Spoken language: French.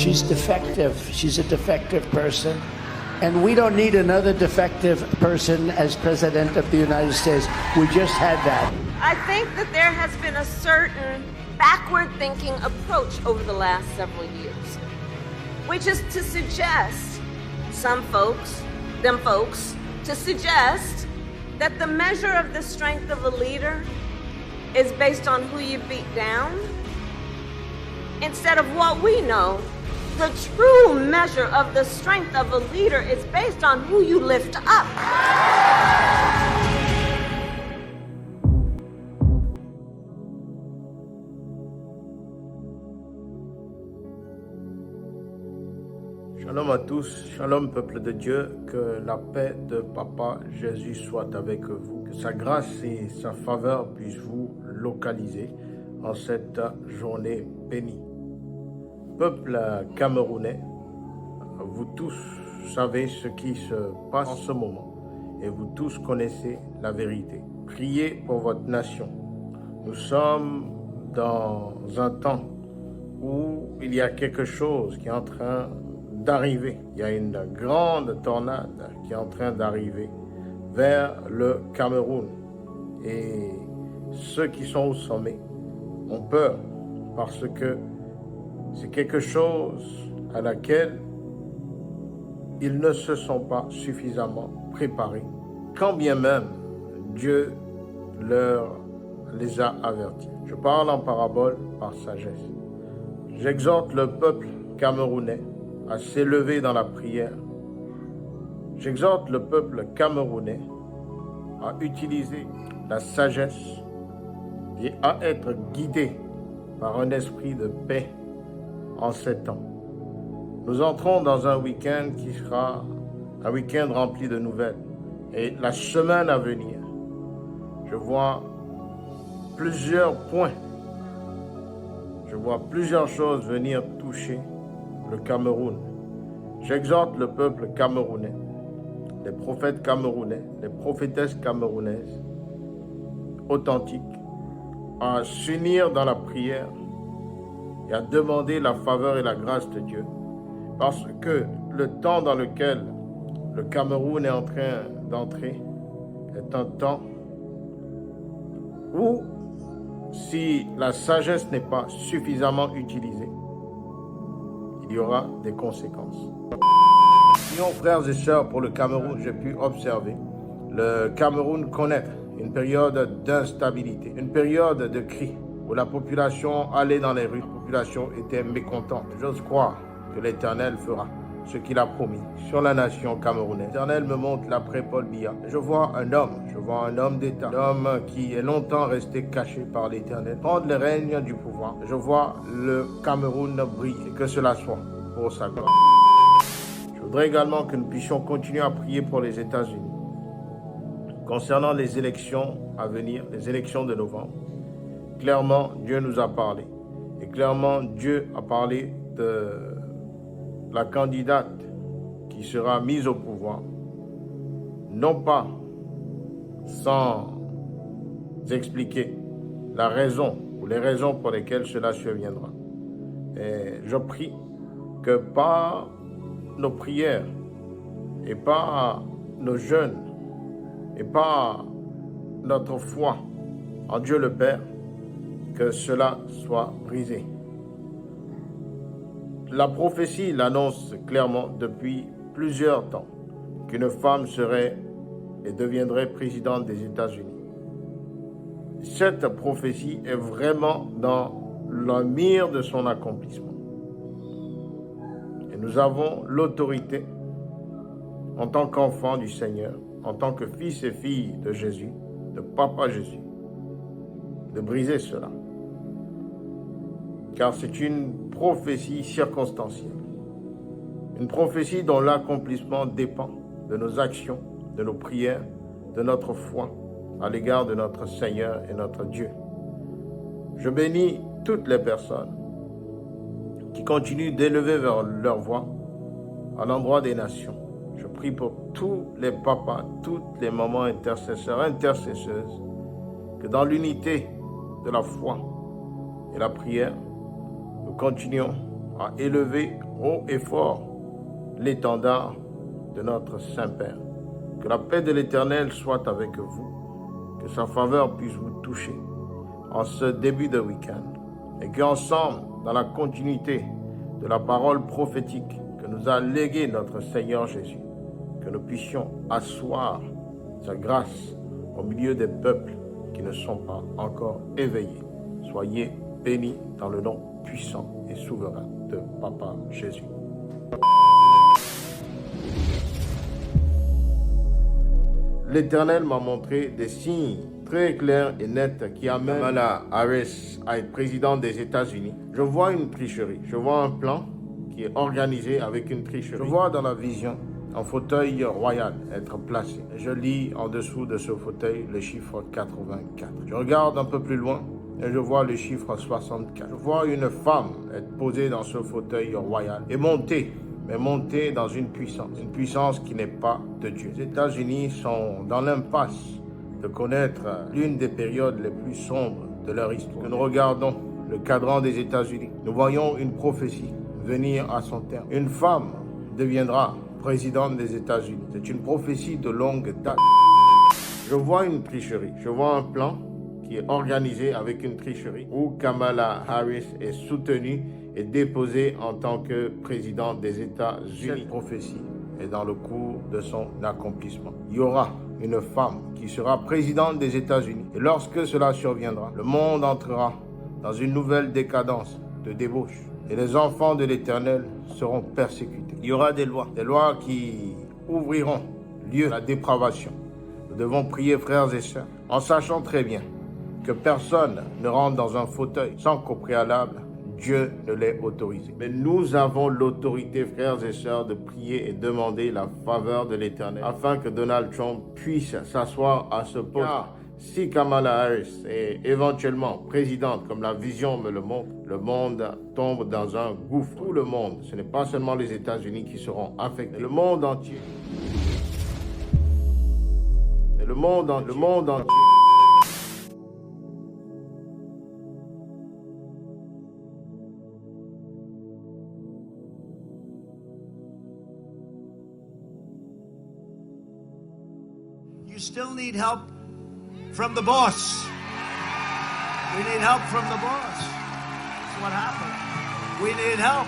She's defective. She's a defective person. And we don't need another defective person as President of the United States. We just had that. I think that there has been a certain backward-thinking approach over the last several years, which is to suggest, them folks, to suggest that the measure of the strength of a leader is based on who you beat down, instead of what we know. The true measure of the strength of a leader is based on who you lift up. Shalom à tous, shalom peuple de Dieu, que la paix de Papa Jésus soit avec vous, que sa grâce et sa faveur puissent vous localiser en cette journée bénie. Peuple camerounais, vous tous savez ce qui se passe en ce moment et vous tous connaissez la vérité. Priez pour votre nation. Nous sommes dans un temps où il y a quelque chose qui est en train d'arriver. Il y a une grande tornade qui est en train d'arriver vers le Cameroun. Et ceux qui sont au sommet ont peur parce que c'est quelque chose à laquelle ils ne se sont pas suffisamment préparés, quand bien même Dieu les a avertis. Je parle en parabole par sagesse. J'exhorte le peuple camerounais à s'élever dans la prière. J'exhorte le peuple camerounais à utiliser la sagesse et à être guidé par un esprit de paix en ces temps. Nous entrons dans un week-end qui sera un week-end rempli de nouvelles. Et la semaine à venir, je vois plusieurs points. Je vois plusieurs choses venir toucher le Cameroun. J'exhorte le peuple camerounais, les prophètes camerounais, les prophétesses camerounaises authentiques, à s'unir dans la prière et à demander la faveur et la grâce de Dieu. Parce que le temps dans lequel le Cameroun est en train d'entrer est un temps où, si la sagesse n'est pas suffisamment utilisée, il y aura des conséquences. Sinon, frères et sœurs, pour le Cameroun, j'ai pu observer, le Cameroun connaît une période d'instabilité, une période de cri, où la population allait dans les rues, la population était mécontente. J'ose croire que l'Éternel fera ce qu'il a promis sur la nation camerounaise. L'Éternel me montre l'après Paul Biya. Je vois un homme d'État, un homme qui est longtemps resté caché par l'Éternel, prendre le règne du pouvoir. Je vois le Cameroun briller, que cela soit pour sa gloire. Je voudrais également que nous puissions continuer à prier pour les États-Unis. Concernant les élections à venir, les élections de novembre, clairement, Dieu nous a parlé. Et clairement, Dieu a parlé de la candidate qui sera mise au pouvoir, non pas sans expliquer la raison ou les raisons pour lesquelles cela surviendra. Et je prie que par nos prières et par nos jeûnes et par notre foi en Dieu le Père, que cela soit brisé. La prophétie l'annonce clairement depuis plusieurs temps qu'une femme serait et deviendrait présidente des États-Unis. Cette prophétie est vraiment dans le mire de son accomplissement. Et nous avons l'autorité en tant qu'enfants du Seigneur, en tant que fils et filles de Jésus, de Papa Jésus, de briser cela. Car c'est une prophétie circonstancielle. Une prophétie dont l'accomplissement dépend de nos actions, de nos prières, de notre foi à l'égard de notre Seigneur et notre Dieu. Je bénis toutes les personnes qui continuent d'élever vers leur voix à l'endroit des nations. Je prie pour tous les papas, toutes les mamans intercesseurs, intercesseuses, que dans l'unité de la foi et la prière, nous continuons à élever haut et fort l'étendard de notre Saint-Père. Que la paix de l'Éternel soit avec vous, que sa faveur puisse vous toucher en ce début de week-end, et qu'ensemble, dans la continuité de la parole prophétique que nous a léguée notre Seigneur Jésus, que nous puissions asseoir sa grâce au milieu des peuples qui ne sont pas encore éveillés. Soyez bénis dans le nom puissant et souverain de Papa Jésus. L'Éternel m'a montré des signes très clairs et nets qui amènent Kamala Harris à être président des États-Unis. Je vois une tricherie, je vois un plan qui est organisé avec une tricherie. Je vois dans la vision un fauteuil royal être placé. Je lis en dessous de ce fauteuil le chiffre 84. Je regarde un peu plus loin et je vois le chiffre 64. Je vois une femme être posée dans ce fauteuil royal et monter dans une puissance qui n'est pas de Dieu. Les États-Unis sont dans l'impasse de connaître l'une des périodes les plus sombres de leur histoire. Nous regardons le cadran des États-Unis. Nous voyons une prophétie venir à son terme. Une femme deviendra présidente des États-Unis. C'est une prophétie de longue date. Je vois une tricherie. Je vois un plan qui est organisé avec une tricherie où Kamala Harris est soutenue et déposée en tant que présidente des États-Unis. Cette prophétie est dans le cours de son accomplissement. Il y aura une femme qui sera présidente des États-Unis. Et lorsque cela surviendra, le monde entrera dans une nouvelle décadence de débauche. Et les enfants de l'Éternel seront persécutés. Il y aura des lois qui ouvriront lieu à la dépravation. Nous devons prier, frères et sœurs, en sachant très bien que personne ne rentre dans un fauteuil sans qu'au préalable, Dieu ne l'ait autorisé. Mais nous avons l'autorité, frères et sœurs, de prier et demander la faveur de l'Éternel afin que Donald Trump puisse s'asseoir à ce poste. Car si Kamala Harris est éventuellement présidente, comme la vision me le montre, le monde tombe dans un gouffre. Tout le monde, ce n'est pas seulement les États-Unis qui seront affectés, le monde entier. Mais le monde entier. You still need help from the boss. We need help from the boss. That's what happened. We need help.